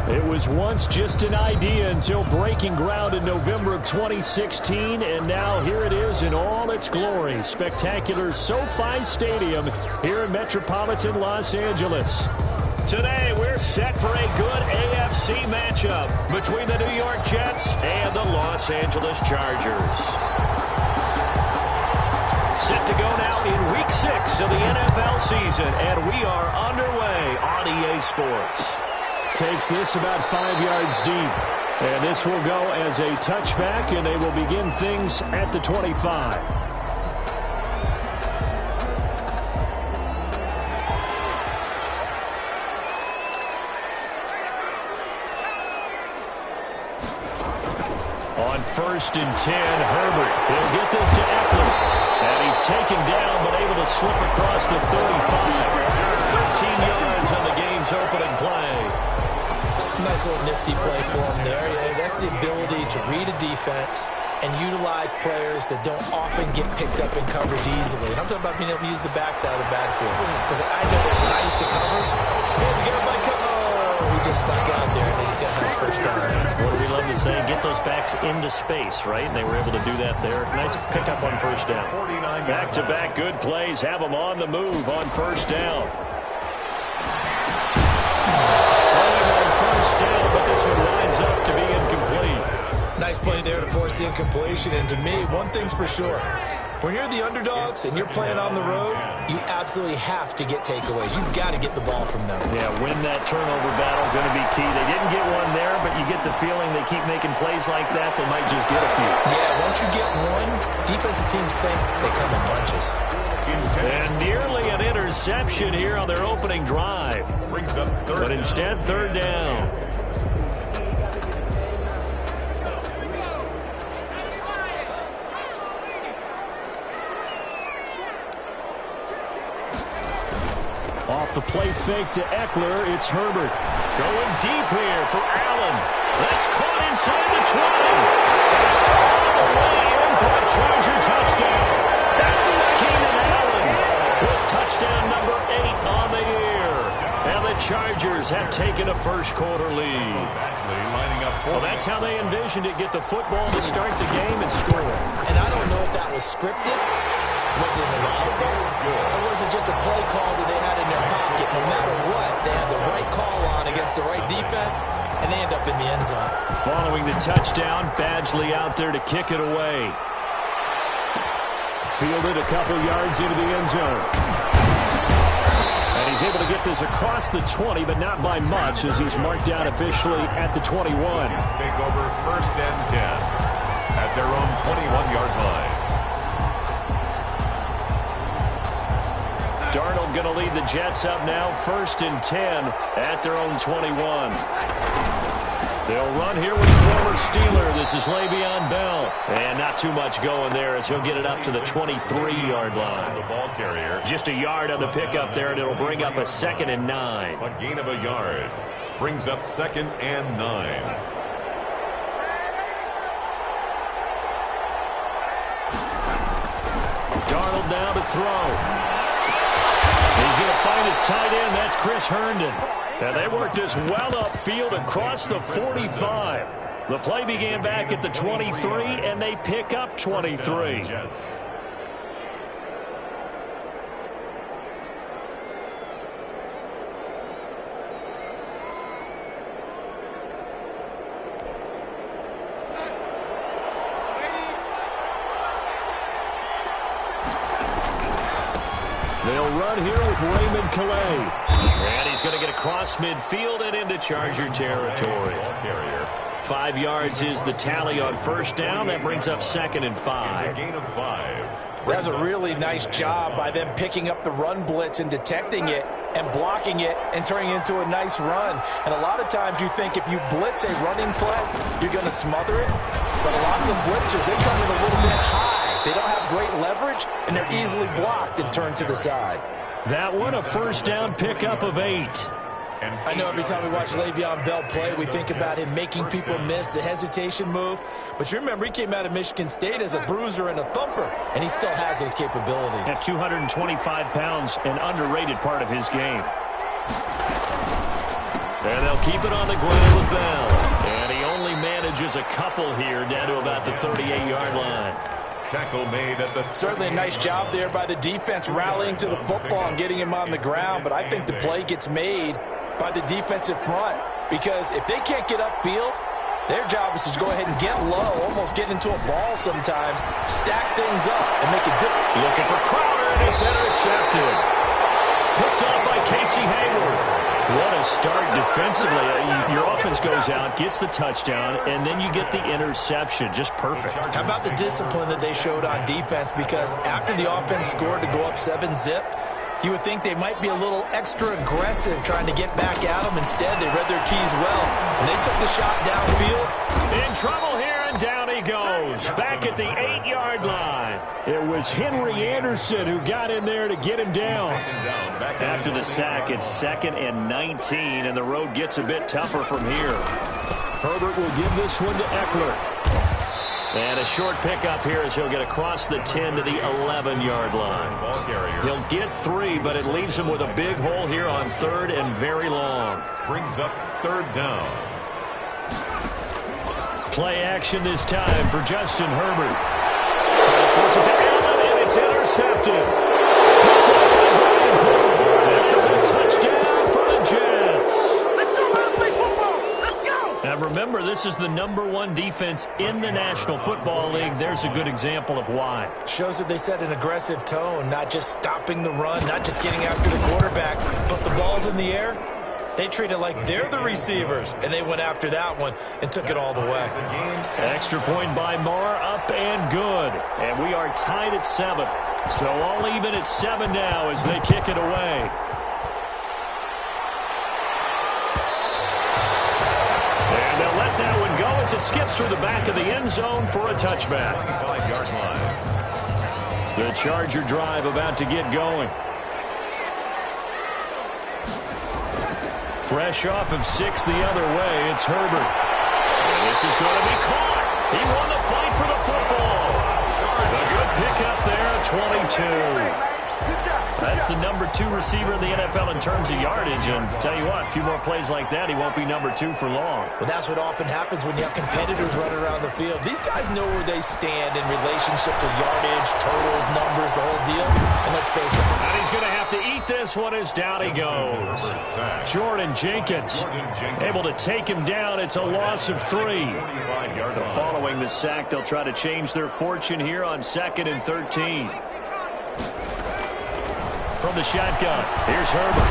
It was once just an idea until breaking ground in November of 2016, and now here it is in all its glory. Spectacular SoFi Stadium here in metropolitan Los Angeles. Today, we're set for a good AFC matchup between the New York Jets and the Los Angeles Chargers. Set to go now in Week 6 of the NFL season, and we are underway on EA Sports. Takes this about 5 yards deep, and this will go as a touchback, and they will begin things at the 25. On 1st and 10, Herbert. He'll get this to Eckler. And he's taken down, but able to slip across the 35. 13 yards on the game's opening play. Nice little nifty play for him there. Yeah, that's the ability to read a defense and utilize players that don't often get picked up in coverage easily. And I'm talking about being able to use the backs out of the backfield. Because I know that when I used to cover, hey, we got a bike cover. Oh, he just snuck out there, and he just got a nice first down there. What do we love to say? Get those backs into space, right? And they were able to do that there. Nice pickup on first down. Back-to-back good plays. Have them on the move on first down. Down, but this one winds up to be incomplete. Nice play there to force the incompletion. And to me, one thing's for sure. When you're the underdogs and you're playing on the road, you absolutely have to get takeaways. You've got to get the ball from them. Yeah, win that turnover battle, going to be key. They didn't get one there, but you get the feeling they keep making plays like that, they might just get a few. Yeah, once you get one, defensive teams think they come in bunches. And nearly an interception here on their opening drive. But instead, third down. Off the play fake to Eckler, it's Herbert. Going deep here for Allen. That's caught inside the 20. All the way in for a Charger touchdown. Keenan Allen with touchdown number 8 on the year. And the Chargers have taken a first-quarter lead. Well, that's how they envisioned it. Get the football to start the game and score. And I don't know if that was scripted. Was it an audible? Or was it just a play call that they had in their pocket? No matter what, they had the right call on against the right defense, and they end up in the end zone. Following the touchdown, Badgley out there to kick it away. Fielded a couple yards into the end zone. And he's able to get this across the 20, but not by much, as he's marked down officially at the 21. Take over 1st and 10 at their own 21-yard line. Darnold going to lead the Jets up now, 1st and 10 at their own 21. They'll run here with the former Steeler. This is Le'Veon Bell. And not too much going there as he'll get it up to the 23-yard line. The ball carrier. Just a yard on the pickup there, and it'll bring up a 2nd and 9. A gain of a yard. Brings up 2nd and 9. Darnold now to throw. He's going to find his tight end. That's Chris Herndon. And they worked this well upfield across the 45. The play began back at the 23, and they pick up 23. They'll run here with Raymond Calais. And he's going to get across midfield and into Charger territory. 5 yards is the tally on first down. That brings up 2nd and 5. A gain of 5. That's a really nice job by them picking up the run blitz and detecting it and blocking it and turning it into a nice run. And a lot of times you think if you blitz a running play, you're going to smother it. But a lot of the blitzers, they come in a little bit high. They don't have great leverage, and they're easily blocked and turned to the side. That one, a first down pickup of 8. I know every time we watch Le'Veon Bell play, we think about him making people miss the hesitation move. But you remember, he came out of Michigan State as a bruiser and a thumper, and he still has those capabilities. At 225 pounds, an underrated part of his game. And they'll keep it on the ground with Bell. And he only manages a couple here down to about the 38-yard line. Tackle made at the... Certainly a nice job there by the defense rallying to the football and getting him on the ground, but I think the play gets made by the defensive front because if they can't get upfield, their job is to go ahead and get low, almost get into a ball sometimes, stack things up, and make it different. Looking for Crowder, and it's intercepted. Picked up by Casey Hayward. What a start defensively. Your offense goes out, gets the touchdown, and then you get the interception. Just perfect. How about the discipline that they showed on defense? Because after the offense scored to go up 7-zip, you would think they might be a little extra aggressive trying to get back at them. Instead, they read their keys well, and they took the shot downfield. In trouble here, and down he goes. Back at the 8-yard line. It was Henry Anderson who got in there to get him down. After the sack, it's 2nd and 19, and the road gets a bit tougher from here. Herbert will give this one to Eckler. And a short pickup here as he'll get across the 10 to the 11-yard line. He'll get 3, but it leaves him with a big hole here on 3rd and very long. Brings up 3rd down. Play action this time for Justin Herbert. Trying to force it to Allen, and it's intercepted. Picked up by Brian Poole. And it's a touchdown for the Jets. Now remember, this is the #1 defense in the National Football League. There's a good example of why. Shows that they set an aggressive tone, not just stopping the run, not just getting after the quarterback, but the ball's in the air. They treat it like they're the receivers, and they went after that one and took it all the way. Extra point by Marr, up and good. And we are tied at 7. So all even at 7 now as they kick it away. And they'll let that one go as it skips through the back of the end zone for a touchback. 5-yard line. The Charger drive about to get going. Fresh off of 6 the other way, it's Herbert. And this is going to be caught. He won the fight for the football. A good pickup there, 22. That's the #2 receiver in the NFL in terms of yardage. And tell you what, a few more plays like that, he won't be #2 for long. But that's what often happens when you have competitors running around the field. These guys know where they stand in relationship to yardage, totals, numbers, the whole deal. And let's face it. And he's going to have to eat this one as down he goes. Jordan Jenkins able to take him down. It's a loss of 3. Following the sack, they'll try to change their fortune here on 2nd and 13. From the shotgun, here's Herbert.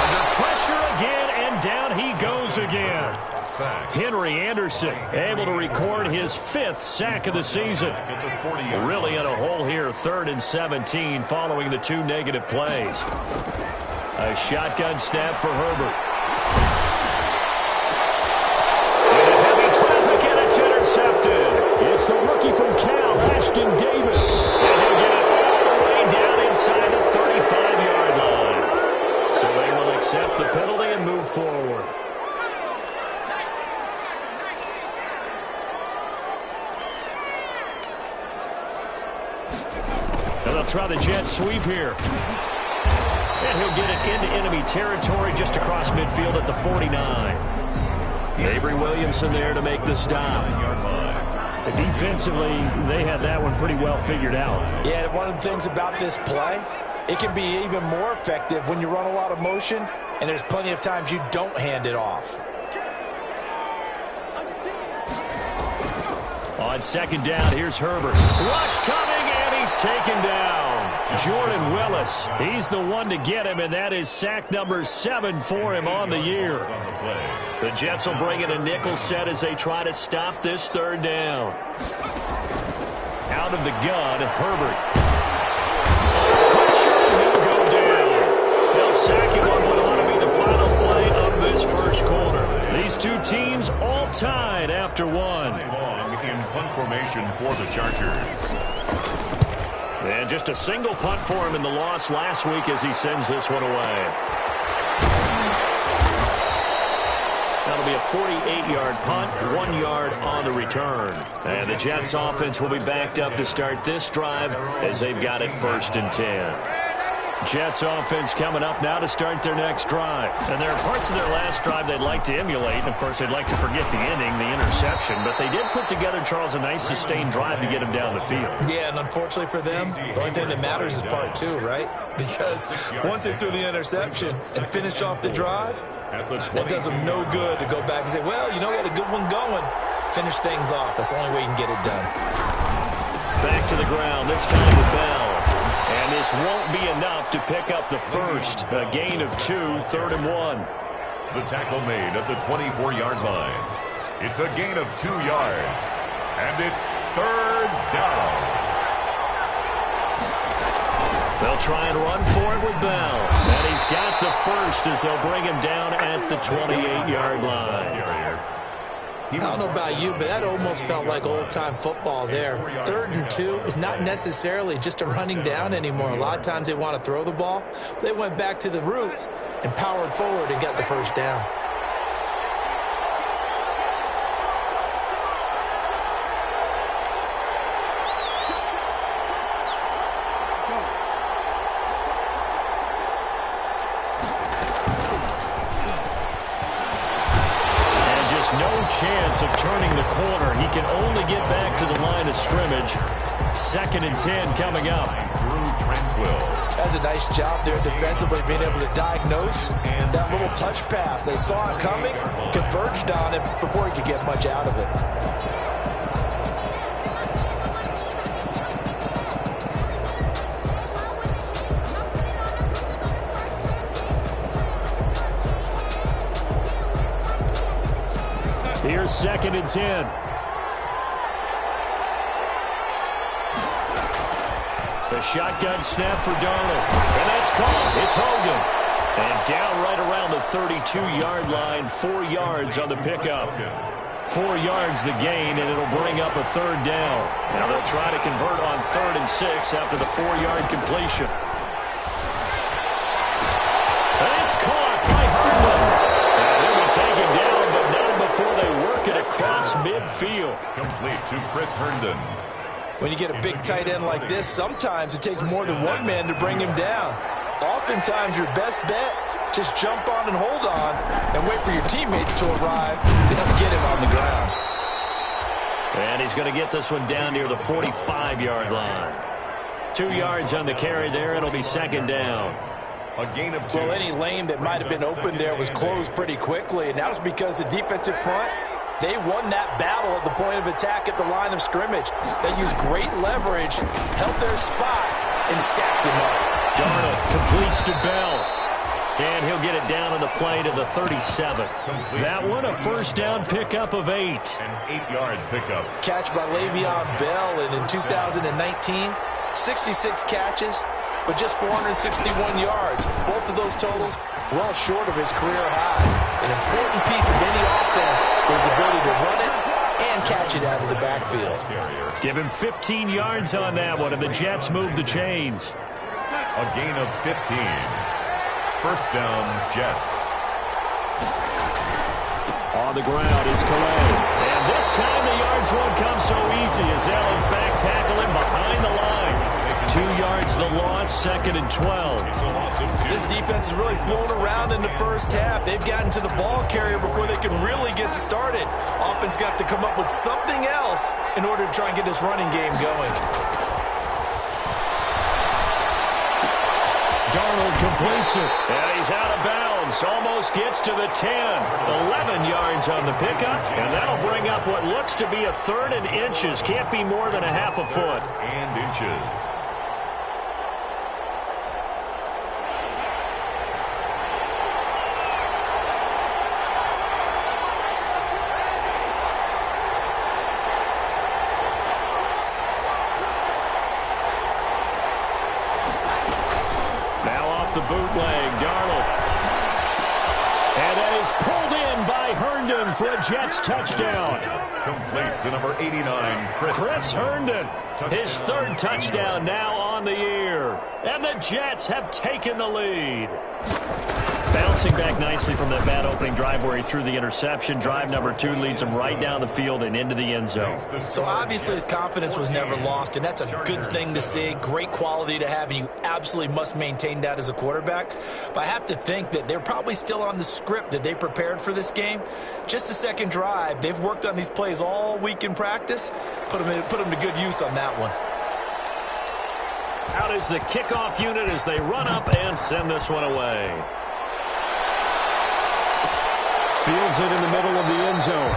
Under pressure again, and down he goes again. Henry Anderson able to record his 5th sack of the season. Really in a hole here, 3rd and 17 following the 2 negative plays. A shotgun snap for Herbert. Into heavy traffic, and it's intercepted. It's the rookie from Cal, Ashton Davis. And he'll get it all the way down inside the 35-yard line. So they will accept the penalty and move forward. And they'll try the jet sweep here. And he'll get it into enemy territory just across midfield at the 49. Avery Williamson there to make the stop. Defensively, they had that one pretty well figured out. Yeah, one of the things about this play, it can be even more effective when you run a lot of motion, and there's plenty of times you don't hand it off. On 2nd down, here's Herbert. Rush coming, and he's taken down. Jordan Willis, he's the one to get him, and that is sack number 7 for him on the year. The Jets will bring in a nickel set as they try to stop this 3rd down. Out of the gun, Herbert. Pressure, he'll go down. They'll sack him on what ought to be the final play of this first quarter. These two teams all tied after 1. In punt formation for the Chargers. And just a single punt for him in the loss last week as he sends this one away. That'll be a 48-yard punt, 1 yard on the return. And the Jets offense will be backed up to start this drive as they've got it 1st and 10. Jets offense coming up now to start their next drive. And there are parts of their last drive they'd like to emulate. Of course, they'd like to forget the ending, the interception. But they did put together, Charles, a nice sustained drive to get them down the field. Yeah, and unfortunately for them, the only thing that matters is part two, right? Because once they threw the interception and finished off the drive, that does them no good to go back and say, well, you know, we had a good one going. Finish things off. That's the only way you can get it done. Back to the ground, this time with Bell. And this won't be enough to pick up the first. A gain of 2, 3rd and 1. The tackle made at the 24-yard line. It's a gain of 2 yards. And it's 3rd down. They'll try and run for it with Bell. And he's got the first as they'll bring him down at the 28-yard line. I don't know about you, but that almost felt like old-time football there. 3rd and 2 is not necessarily just a running down anymore. A lot of times they want to throw the ball. They went back to the roots and powered forward and got the first down. Chance of turning the corner. He can only get back to the line of scrimmage. 2nd and 10 coming up. Drew Tranquil. That's a nice job there defensively, being able to diagnose that little touch pass. They saw it coming, converged on it before he could get much out of it. Here's 2nd and 10. The shotgun snap for Darnold. And that's caught. It's Hogan. And down right around the 32-yard line. 4 yards on the pickup. 4 yards the gain, and it'll bring up a 3rd down. Now they'll try to convert on 3rd and 6 after the 4-yard completion. And it's caught by Herndon. They'll be taken down, but not before they work it across midfield. Complete to Chris Herndon. When you get a big tight end like this, sometimes it takes more than one man to bring him down. Oftentimes, your best bet, just jump on and hold on and wait for your teammates to arrive to help get him on the ground. And he's going to get this one down near the 45-yard line. 2 yards on the carry there. It'll be 2nd down. A gain of 2. Well, any lane that might have been open there was closed pretty quickly, and that was because the defensive front, they won that battle at the point of attack at the line of scrimmage. They used great leverage, held their spot, and stacked him up. Darnold completes to Bell. And he'll get it down on the play to the 37. That one, a 1st down pickup of 8. An 8-yard pickup. Catch by Le'Veon Bell, and in 2019, 66 catches, but just 461 yards. Both of those totals well short of his career highs. An important piece of any offense is his ability to run it and catch it out of the backfield. Give him 15 yards on that one, and the Jets move the chains. A gain of 15. 1st down, Jets. On the ground is Calais. And this time the yards won't come so easy as they'll in fact tackle him behind the line. 2 yards the loss, 2nd and 12. This defense is really flown around in the first half. They've gotten to the ball carrier before they can really get started. Offense got to come up with something else in order to try and get this running game going. Darnold completes it. And he's out of bounds. Almost gets to the 10. 11 yards on the pickup. And that'll bring up what looks to be a 3rd and inches. Can't be more than a half a foot. And inches. The bootleg, Darnold. And that is pulled in by Herndon for a Jets touchdown. Complete to number 89, Chris Herndon. His 3rd touchdown now on the year. And the Jets have taken the lead. bouncing back nicely from that bad opening drive where he threw the interception. Drive number 2 leads him right down the field and into the end zone. So obviously his confidence was never lost, and that's a good thing to see. Great quality to have, and you absolutely must maintain that as a quarterback. But I have to think that they're probably still on the script that they prepared for this game. Just the second drive, they've worked on these plays all week in practice. Put them to good use on that one. Out is the kickoff unit as they run up and send this one away. Fields it in the middle of the end zone.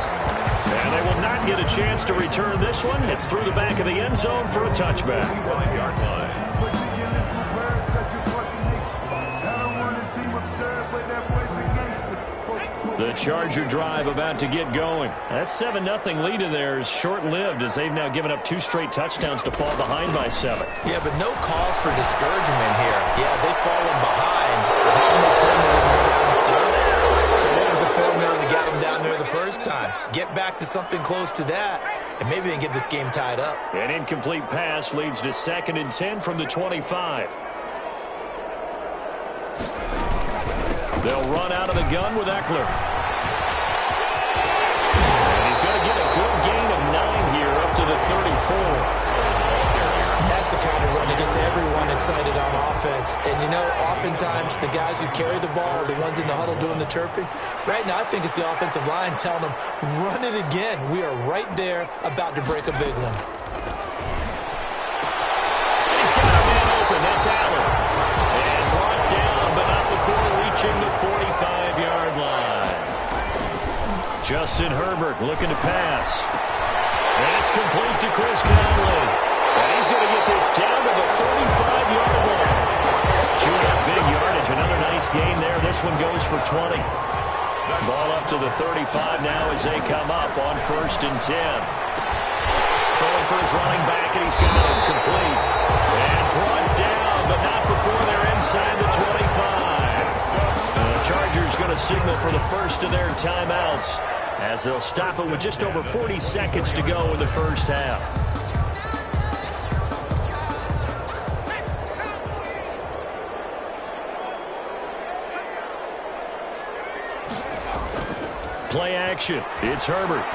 And they will not get a chance to return this one. It's through the back of the end zone for a touchback. The Charger drive about to get going. That 7-0 lead of theirs short-lived as they've now given up 2 straight touchdowns to fall behind by 7. Yeah, but no cause for discouragement here. Yeah, they've fallen behind, but haven't they proven they can go down and score? So what was the formula that got them down there the first time? Get back to something close to that, and maybe they can get this game tied up. An incomplete pass leads to 2nd and 10 from the 25. They'll run out of the gun with Eckler. And he's going to get a good gain of 9 here up to the 34. That's the kind of run that gets everyone excited on offense. And, you know, oftentimes the guys who carry the ball are the ones in the huddle doing the chirping. Right now I think it's the offensive line telling them, run it again. We are right there about to break a big one. He's got a man open. That's Allen. And brought down, but not before reaching the 45-yard line. Justin Herbert looking to pass. And it's complete to Chris Conley. And he's going to get this down to the 35-yard line. Chewing up big yardage. Another nice gain there. This one goes for 20. Ball up to the 35 now as they come up on 1st and 10. Throwing for his running back, and he's got it complete. And brought down, but not before they're inside the 25. The Chargers going to signal for the first of their timeouts as they'll stop it with just over 40 seconds to go in the first half. Play action. It's Herbert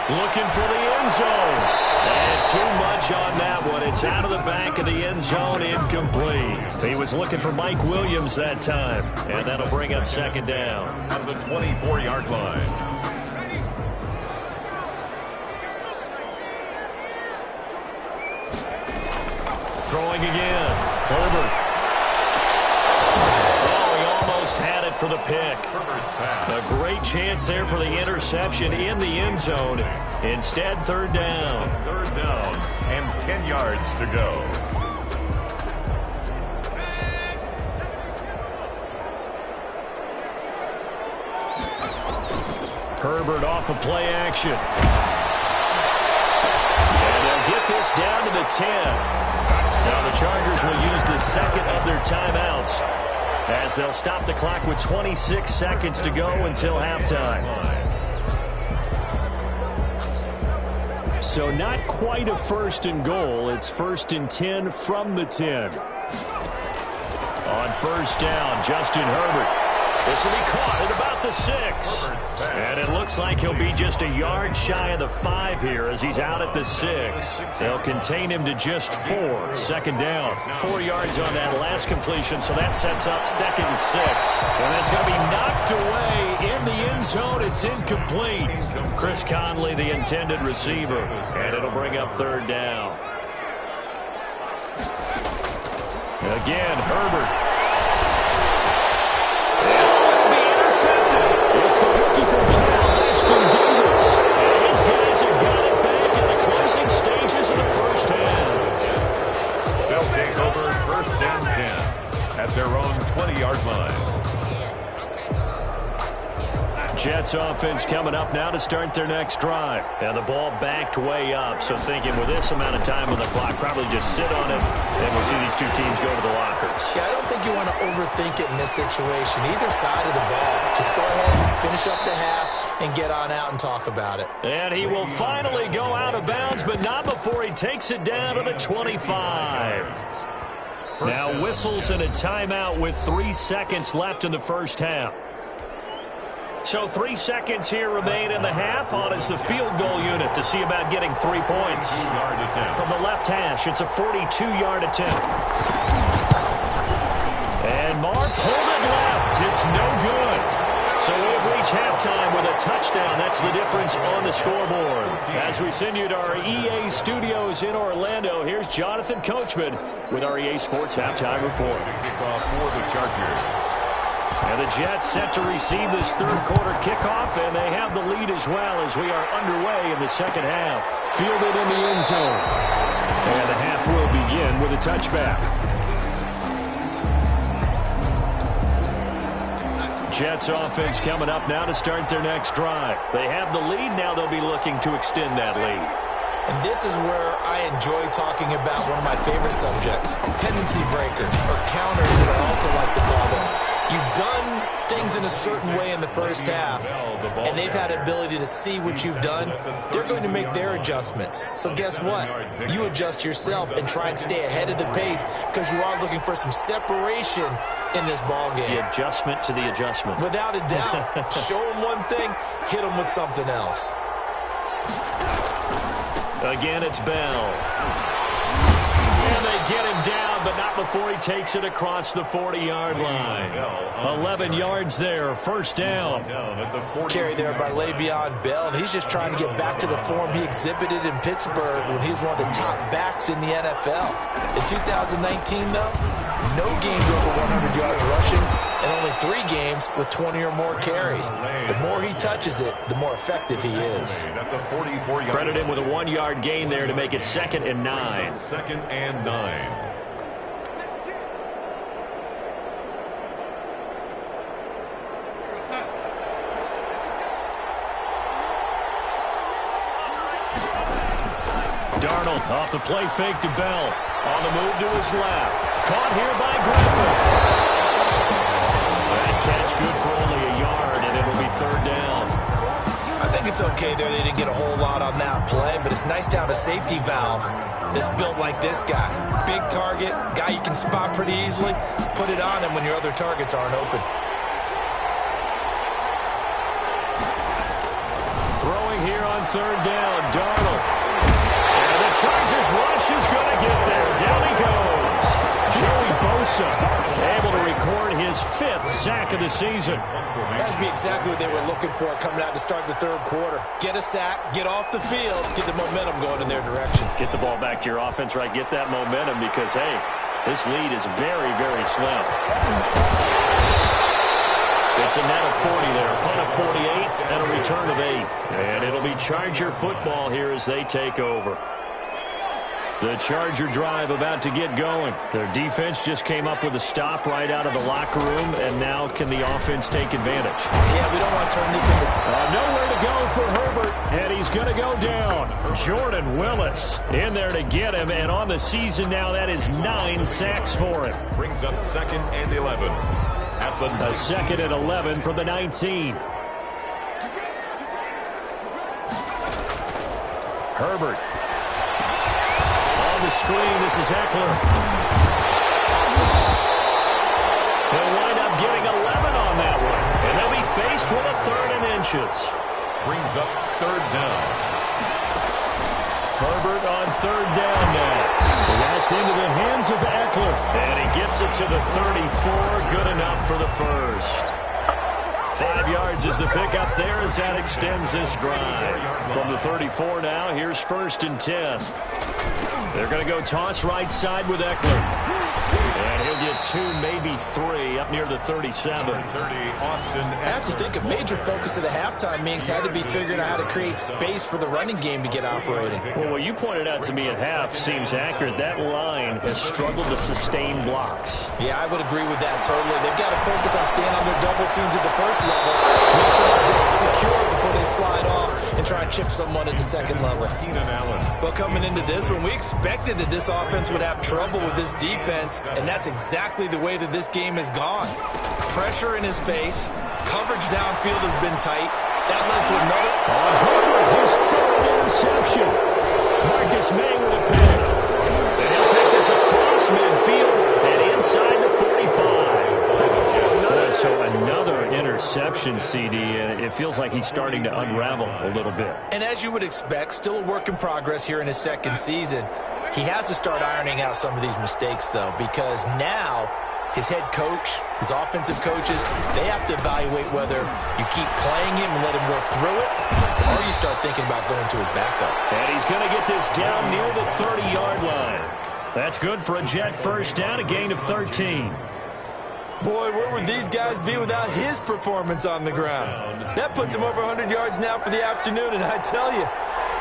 looking for the end zone. And too much on that one. It's out of the back of the end zone, incomplete. He was looking for Mike Williams that time. And that'll bring up 2nd down. Out of the 24-yard line. Throwing again. Herbert. Had it for the pick. A great chance there for the interception in the end zone. Instead, 3rd down. 3rd down and 10 yards to go. Herbert off of play action. And they'll get this down to the 10. Now the Chargers will use the 2nd of their timeouts, as they'll stop the clock with 26 seconds to go until halftime. So not quite a 1st and goal. It's 1st and 10 from the 10. On 1st down, Justin Herbert. This will be caught at about the 6. And it looks like he'll be just a yard shy of the 5 here as he's out at the 6. They'll contain him to just 4. 2nd down. 4 yards on that last completion, so that sets up 2nd and 6. And that's going to be knocked away in the end zone. It's incomplete. Chris Conley, the intended receiver. And it'll bring up 3rd down. Again, Herbert. It's the rookie from Cal, Ashton Davis. And his guys have got it back in the closing stages of the first half. They'll take over 1st and 10 at their own 20-yard line. Jets offense coming up now to start their next drive. And the ball backed way up, so thinking with this amount of time on the clock, probably just sit on it, and we'll see these two teams go to the lockers. Yeah, I don't think you want to overthink it in this situation. Either side of the ball. Just go ahead, finish up the half, and get on out and talk about it. And he will finally go out of bounds, but not before he takes it down to the 25. Now whistles and a timeout with 3 seconds left in the first half. So 3 seconds here remain in the half. On is the field goal unit to see about getting 3 points. From the left hash, it's a 42-yard attempt. And Mark pulled it left. It's no good. So we've reached halftime with a touchdown. That's the difference on the scoreboard. As we send you to our EA studios in Orlando, here's Jonathan Coachman with our EA Sports Halftime Report. Kickoff for the Chargers. And the Jets set to receive this third quarter kickoff, and they have the lead as well as we are underway in the second half. Fielded in the end zone. And the half will begin with a touchback. Jets offense coming up now to start their next drive. They have the lead. Now they'll be looking to extend that lead. And this is where I enjoy talking about one of my favorite subjects, tendency breakers, or counters as I also like to call them. You've done things in a certain way in the first half, and they've had the ability to see what you've done. They're going to make their adjustments. So guess what? You adjust yourself and try and stay ahead of the pace because you are looking for some separation in this ball game. The adjustment to the adjustment. Without a doubt. Show them one thing, hit them with something else. Again, it's Bell. And they get him down, but not before he takes it across the 40-yard line. 11 yards there, first down. Carry there by Le'Veon Bell, and he's just trying to get back to the form he exhibited in Pittsburgh when he was one of the top backs in the NFL. In 2019, though, no games over 100 yards rushing, and only 3 games with 20 or more carries. The more he touches it, the more effective he is. Credit him with a 1-yard gain there to make it 2nd and 9. 2nd and 9. Darnold off the play fake to Bell. On the move to his left. Caught here by Griffin. That catch good for only a yard, and it'll be 3rd down. I think it's okay there. They didn't get a whole lot on that play, but it's nice to have a safety valve that's built like this guy. Big target, guy you can spot pretty easily. Put it on him when your other targets aren't open. Throwing here on 3rd down, Darnold. And the Chargers rush is going to get there. Down he goes. Joey Bosa able to record his 5th sack of the season. That'd be exactly what they were looking for coming out to start the third quarter. Get a sack, get off the field, get the momentum going in their direction. Get the ball back to your offense, right? Get that momentum because, hey, this lead is very, very slim. It's a net of 40 there, a punt of 48, and a return of 8. And it'll be Charger football here as they take over. The Charger drive about to get going. Their defense just came up with a stop right out of the locker room, and now can the offense take advantage? Yeah, we don't want to turn this into... Nowhere to go for Herbert, and he's going to go down. Jordan Willis in there to get him, and on the season now, that is 9 sacks for him. Brings up 2nd and 11. A 2nd and 11 from the 19. Herbert. On the screen, this is Eckler. He'll wind up getting 11 on that one. And they'll be faced with a 3rd and inches. Brings up 3rd down. Herbert on 3rd down now. That's into the hands of Eckler. And he gets it to the 34. Good enough for the first. 5 yards is the pickup there as that extends this drive. From the 34 now, here's 1st and 10. They're going to go toss right side with Eckler. And he'll get 2, maybe 3 up near the 37. I have to think a major focus of the halftime meetings had to be figuring out how to create space for the running game to get operating. Well, what you pointed out to me at half seems accurate. That line has struggled to sustain blocks. Yeah, I would agree with that totally. They've got to focus on staying on their double teams at the first level, make sure they're secure before they slide off, and try and chip someone at the second level. Well, coming into this one, we expected that this offense would have trouble with this defense, and that's exactly the way that this game has gone. Pressure in his face, coverage downfield has been tight. That led to another. On Herbert, his 3rd interception. Marcus May with a pick. And he'll take this across midfield, inside the 45. So another interception, CD, and it feels like he's starting to unravel a little bit. And as you would expect, still a work in progress here in his second season. He has to start ironing out some of these mistakes, though, because now his head coach, his offensive coaches, they have to evaluate whether you keep playing him and let him work through it, or you start thinking about going to his backup. And he's going to get this down near the 30-yard line. That's good for a Jet first down, a gain of 13. Boy, where would these guys be without his performance on the ground? That puts him over 100 yards now for the afternoon, and I tell you,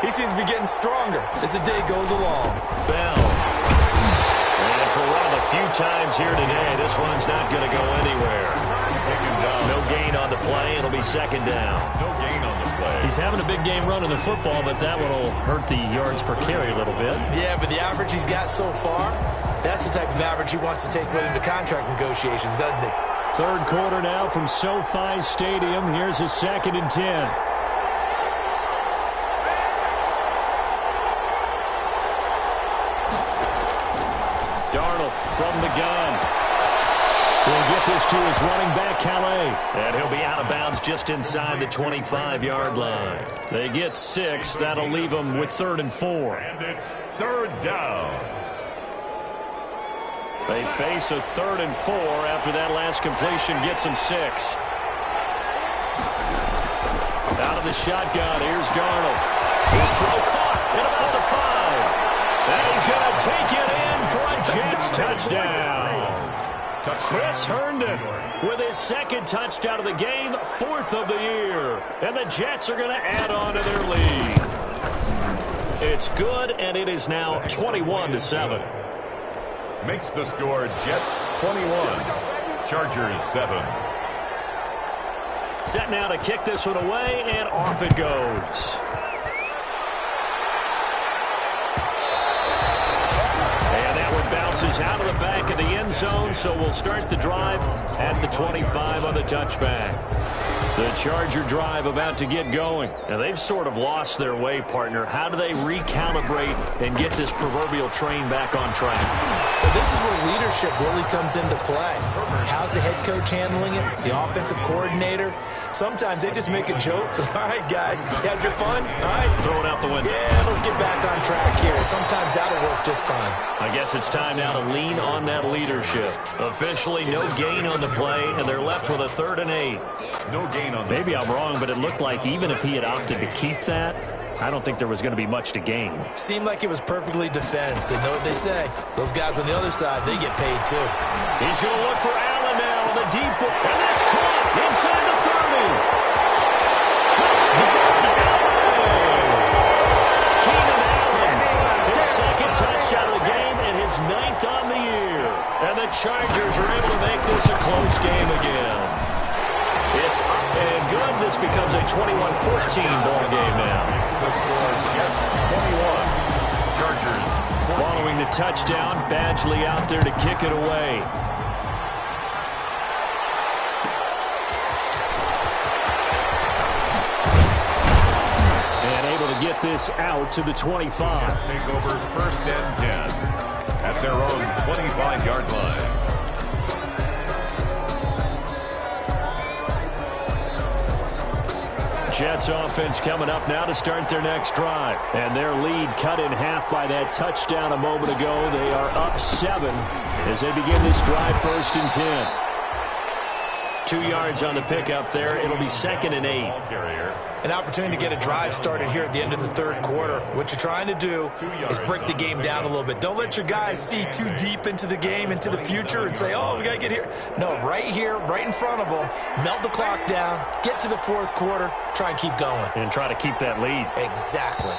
he seems to be getting stronger as the day goes along. Bell. And for one of the few times here today, this one's not going to go anywhere. No gain on the play. It'll be second down. No gain on the play. He's having a big game running the football, but that one will hurt the yards per carry a little bit. Yeah, but the average he's got so far, that's the type of average he wants to take with him to contract negotiations, doesn't he? Third quarter now from SoFi Stadium. Here's a 2nd and 10. Darnold from the gun. He'll get this to his running back, Calais. And he'll be out of bounds just inside the 25-yard line. They get 6. That'll leave them with 3rd and 4. And it's 3rd down. They face a 3rd and 4 after that last completion gets them 6. Out of the shotgun, here's Darnold. His throw caught at about the 5. And he's going to take it in for a Jets touchdown. Chris Herndon with his 2nd touchdown of the game, 4th of the year. And the Jets are going to add on to their lead. It's good, and it is now 21-7. Makes the score Jets 21, Chargers 7. Set now to kick this one away, and off it goes. And that one bounces out of the back of the end zone, so we'll start the drive at the 25 on the touchback. The Charger drive about to get going. Now, they've sort of lost their way, partner. How do they recalibrate and get this proverbial train back on track? Well, this is where leadership really comes into play. How's the head coach handling it? The offensive coordinator? Sometimes they just make a joke. All right, guys, you had your fun? All right. Throw it out the window. Yeah, let's get back on track here. And sometimes that'll work just fine. I guess it's time now to lean on that leadership. Officially, no gain on the play, and they're left with a 3rd and 8. No gain on the Maybe I'm wrong, but it looked like even if he had opted to keep that, I don't think there was going to be much to gain. Seemed like it was perfectly defense. And know what they say? Those guys on the other side, they get paid too. He's going to look for Allen now in the deep ball. And that's caught inside the 30. Touchdown, Keenan Allen. His 2nd touchdown of the game and his 9th on the year. And the Chargers are able to make this a close game again. It's up and good. This becomes a 21-14 ball game now. The score Jets 21, Chargers 14. Following the touchdown, Badgley out there to kick it away. And able to get this out to the 25. Jets take over 1st and 10 at their own 25-yard line. Jets offense coming up now to start their next drive. And their lead cut in half by that touchdown a moment ago. They are up 7 as they begin this drive 1st and 10. 2 yards on the pickup there. It'll be 2nd and 8. An opportunity to get a drive started here at the end of the 3rd quarter. What you're trying to do is break the game down a little bit. Don't let your guys see too deep into the game, into the future, and say, oh, we got to get here. No, right here, right in front of them, melt the clock down, get to the 4th quarter, try and keep going. And try to keep that lead. Exactly.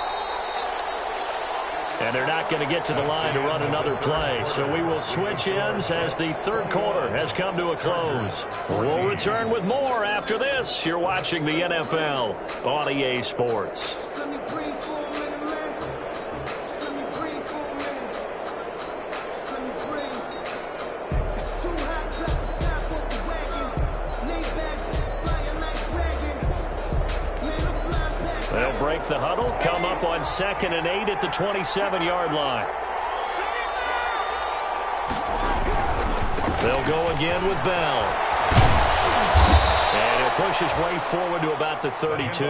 And they're not going to get to the line to run another play. So we will switch ends as the 3rd quarter has come to a close. We'll return with more after this. You're watching the NFL on EA Sports. They'll break the huddle, come up on 2nd and 8 at the 27-yard line. They'll go again with Bell. And he'll push his way forward to about the 32.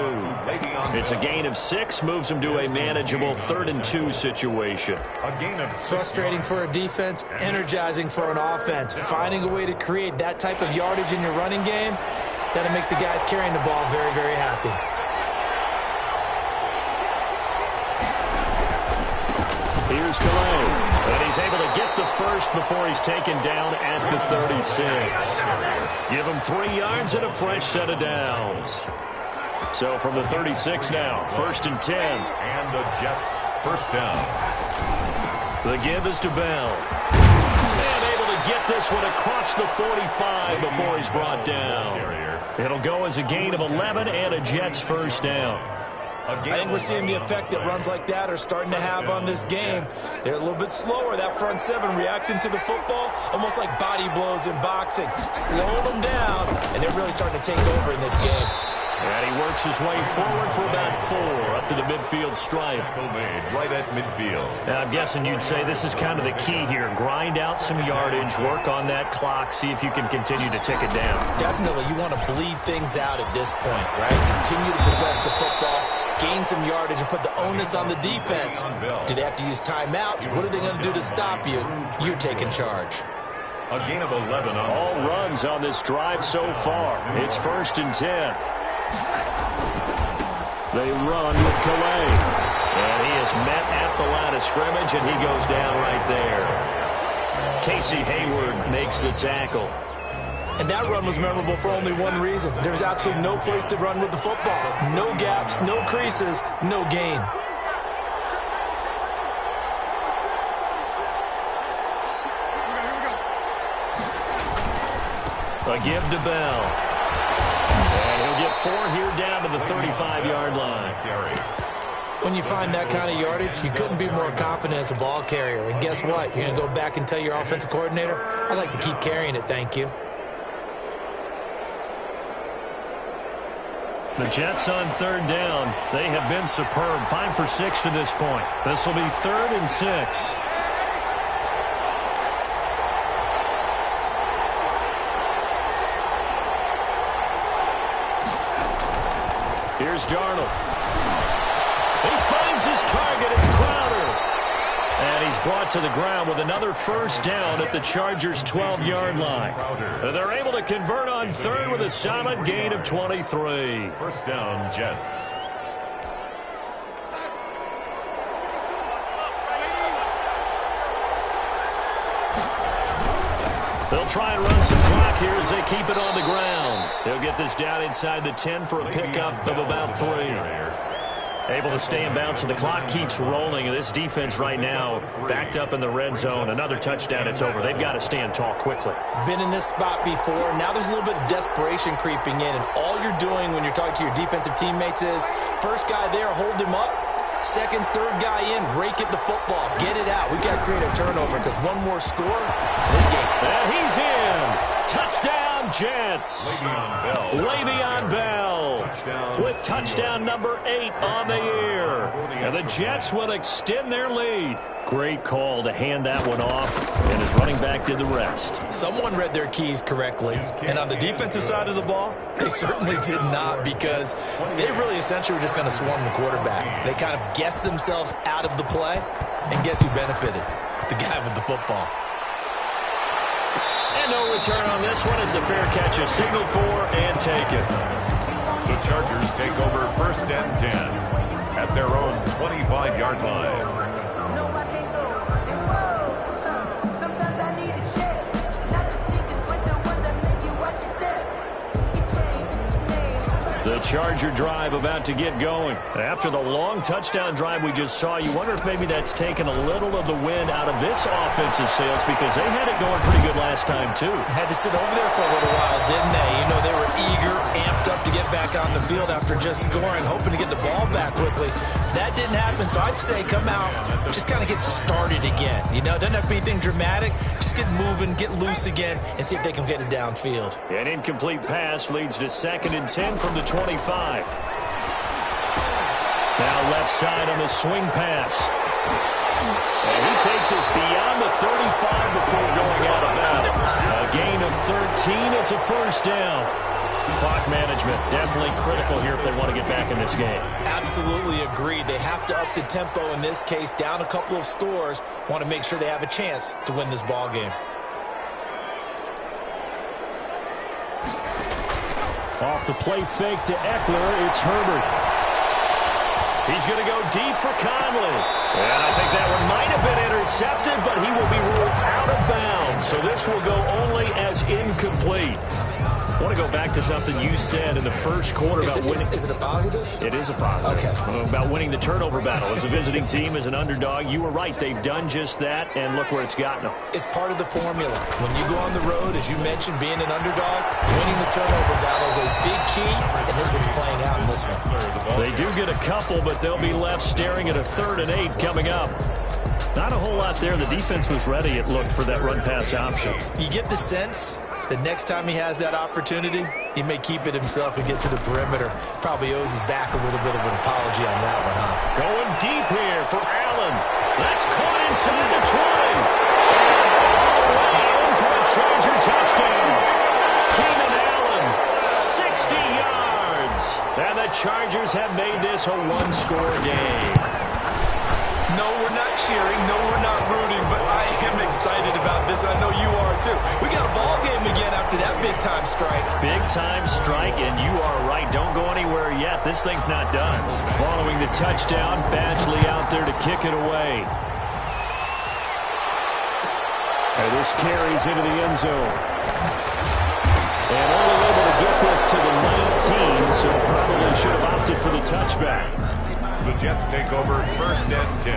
It's a gain of 6, moves him to a manageable 3rd and 2 situation. Frustrating for a defense, energizing for an offense. Finding a way to create that type of yardage in your running game, that'll make the guys carrying the ball very, very happy. Here's Calais, and he's able to get the first before he's taken down at the 36. Give him 3 yards and a fresh set of downs. So from the 36 now, 1st and 10. And the Jets first down. The give is to Bell. And able to get this one across the 45 before he's brought down. It'll go as a gain of 11 and a Jets first down. I think we're seeing the effect that runs like that are starting to have on this game. They're a little bit slower, that front 7, reacting to the football, almost like body blows in boxing, slowing them down, and they're really starting to take over in this game. And he works his way forward for about 4 up to the midfield stripe. Made right at midfield. Now, I'm guessing you'd say this is kind of the key here. Grind out some yardage, work on that clock, see if you can continue to tick it down. Definitely, you want to bleed things out at this point, right? Continue to possess the football, gain some yardage, and put the onus on the defense. Do they have to use timeouts? What are they going to do to stop you? You're taking charge. A gain of 11 on all runs on this drive so far. It's 1st and 10. They run with Calais. And he is met at the line of scrimmage, and he goes down right there. Casey Hayward makes the tackle. And that run was memorable for only one reason. There's absolutely no place to run with the football. No gaps, no creases, no gain. A give to Bell. And he'll get 4 here down to the 35-yard line. When you find that kind of yardage, you couldn't be more confident as a ball carrier. And guess what? You're going to go back and tell your offensive coordinator, I'd like to keep carrying it, thank you. The Jets on 3rd down. They have been superb. 5 for 6 to this point. This will be 3rd and 6. Here's Darnold. He finds his target. It's Crowder. And he's brought to the ground with another first down at the Chargers' 12-yard line. They're able to convert on 3rd with a solid gain of 23. First down, Jets. They'll try and run some clock here as they keep it on the ground. They'll get this down inside the 10 for a pickup of about 3. Able to stay in bounds, so the clock keeps rolling. And this defense right now backed up in the red zone. Another touchdown, it's over. They've got to stand tall quickly. Been in this spot before. Now there's a little bit of desperation creeping in. And all you're doing when you're talking to your defensive teammates is, first guy there, hold him up. Second, third guy in, rake at the football. Get it out. We've got to create a turnover because one more score in this game. And he's in. Touchdown, Jets. Le'Veon Bell. With touchdown number 8 on the year. And the Jets will extend their lead. Great call to hand that one off, and his running back did the rest. Someone read their keys correctly, and on the defensive side of the ball, they certainly did not, because they really essentially were just going to swarm the quarterback. They kind of guessed themselves out of the play, and guess who benefited? The guy with the football. And no return on this one as the fair catch is signaled for and taken. The Chargers take over 1st and 10 at their own 25-yard line. The Charger drive about to get going. After the long touchdown drive we just saw, you wonder if maybe that's taken a little of the wind out of this offensive sails, because they had it going pretty good last time, too. Had to sit over there for a little while, didn't they? You know, they were eager, amped up to get back on the field after just scoring, hoping to get the ball back quickly. That didn't happen, so I'd say come out, just kind of get started again. You know, doesn't have to be anything dramatic. Just get moving, get loose again, and see if they can get it downfield. An incomplete pass leads to 2nd and 10 from the 25. Now left side on the swing pass. And he takes us beyond the 35 before going out of bounds. A gain of 13. It's a first down. Clock management definitely critical here if they want to get back in this game. Absolutely agreed. They have to up the tempo in this case, down a couple of scores. Want to make sure they have a chance to win this ball game. Off the play fake to Eckler, it's Herbert. He's going to go deep for Conley. And I think that one might have been intercepted, but he will be ruled out of bounds. So this will go only as incomplete. I want to go back to something you said in the first quarter about winning. Is it a positive? It is a positive. Okay. About winning the turnover battle. As a visiting team, as an underdog, you were right. They've done just that, and look where it's gotten them. It's part of the formula. When you go on the road, as you mentioned, being an underdog, winning the turnover battle is a big key, and this one's playing out in this one. They do get a couple, but they'll be left staring at a 3rd and 8 coming up. Not a whole lot there. The defense was ready, it looked, for that run-pass option. You get the sense the next time he has that opportunity, he may keep it himself and get to the perimeter. Probably owes his back a little bit of an apology on that one, huh? Going deep here for Allen. That's caught inside the 20. All the way in for a Charger touchdown. Keenan Allen, 60 yards. And the Chargers have made this a one-score game. No, we're not cheering. No, we're not rooting. But I am excited about this. I know you are, too. We got a ball game again after that big-time strike. Big-time strike, and you are right. Don't go anywhere yet. This thing's not done. Following the touchdown, Badgley out there to kick it away. And this carries into the end zone. And only able to get this to the 19, so probably should have opted for the touchback. The Jets take over 1st and 10.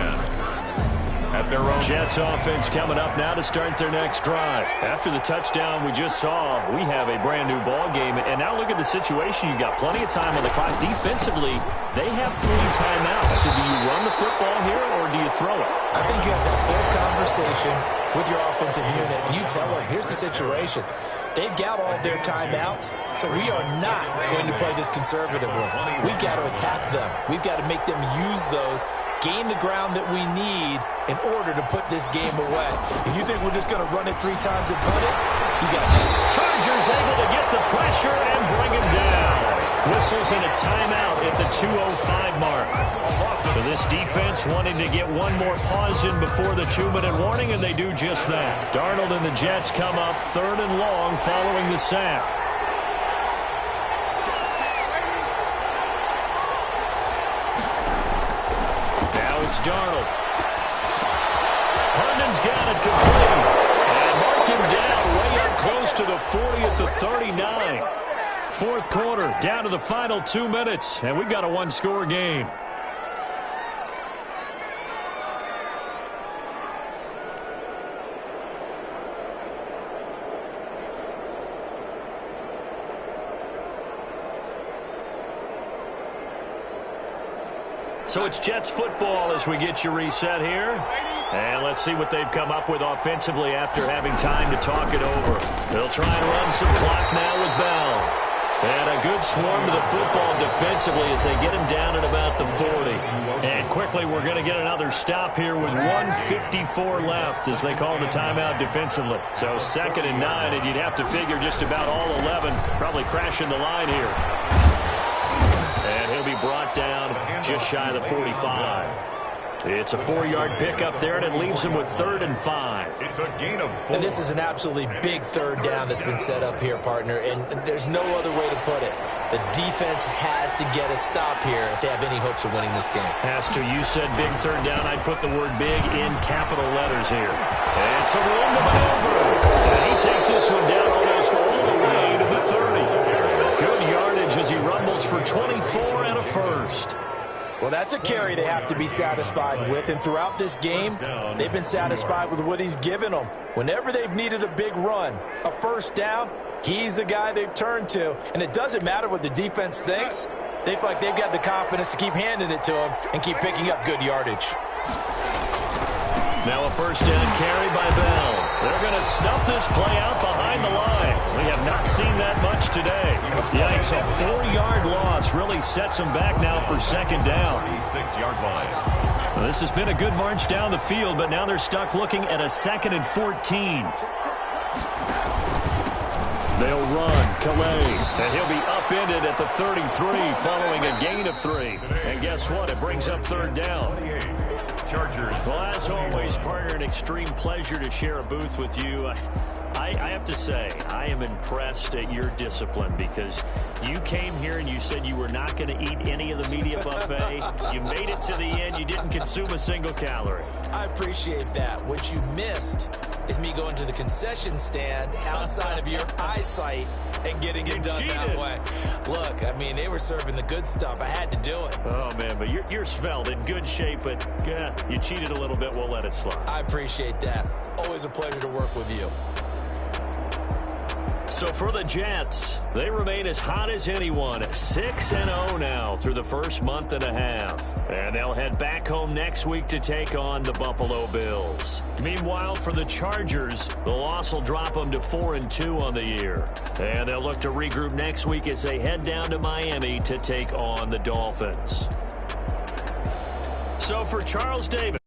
At their own. Jets offense coming up now to start their next drive. After the touchdown we just saw, we have a brand new ball game. And now look at the situation. You've got plenty of time on the clock. Defensively, they have 3 timeouts. So do you run the football here or do you throw it? I think you have that full conversation with your offensive unit, and you tell them, here's the situation. They've got all their timeouts, so we are not going to play this conservatively. We've got to attack them. We've got to make them use those, gain the ground that we need in order to put this game away. If you think we're just going to run it 3 times and punt it, you got that. Chargers able to get the pressure and bring him down. Whistles and a timeout at the 2:05 mark. So this defense wanting to get one more pause in before the 2-minute warning, and they do just that. Darnold and the Jets come up 3rd and long following the sack. Now it's Darnold. Herndon's got it complete. And mark him down way up close to the 40 at the 39. 4th quarter, down to the final 2 minutes, and we've got a one-score game. So it's Jets football as we get you reset here. And let's see what they've come up with offensively after having time to talk it over. They'll try and run some clock now with Bell. And a good swarm to the football defensively as they get him down at about the 40. And quickly we're going to get another stop here with 1:54 left as they call the timeout defensively. So 2nd and 9, and you'd have to figure just about all 11 probably crashing the line here. And he'll be brought down just shy of the 45. It's a 4-yard pickup there, and it leaves him with 3rd and 5. It's a gain of 4. And this is an absolutely big 3rd down that's been set up here, partner, and there's no other way to put it. The defense has to get a stop here if they have any hopes of winning this game. Has to. You said big 3rd down. I'd put the word big in capital letters here. And some room to maneuver. And he takes this one down almost all the way to the 30. Good yardage as he rumbles for 24 and a first. Well, that's a carry they have to be satisfied with, and throughout this game, they've been satisfied with what he's given them. Whenever they've needed a big run, a 1st down, he's the guy they've turned to, and it doesn't matter what the defense thinks. They feel like they've got the confidence to keep handing it to him and keep picking up good yardage. Now a first down carry by Bell. They're going to snuff this play out behind the line. We have not seen that much today. Yikes, a 4-yard loss really sets them back now for second down. 36-yard line. Well, this has been a good march down the field, but now they're stuck looking at a 2nd and 14. They'll run, Calais, and he'll be upended at the 33 following a gain of 3. And guess what? It brings up third down. Chargers. Well, as always, partner, an extreme pleasure to share a booth with you. I have to say, I am impressed at your discipline because you came here and you said you were not going to eat any of the media buffet. You made it to the end. You didn't consume a single calorie. I appreciate that. What you missed is me going to the concession stand outside of your eyesight and getting it done that way. Look, I mean, they were serving the good stuff. I had to do it. Oh, man, but you're svelte, in good shape, but yeah, you cheated a little bit. We'll let it slide. I appreciate that. Always a pleasure to work with you. So for the Jets, they remain as hot as anyone, 6-0 now through the first month and a half. And they'll head back home next week to take on the Buffalo Bills. Meanwhile, for the Chargers, the loss will drop them to 4-2 on the year. And they'll look to regroup next week as they head down to Miami to take on the Dolphins. So for Charles Davis.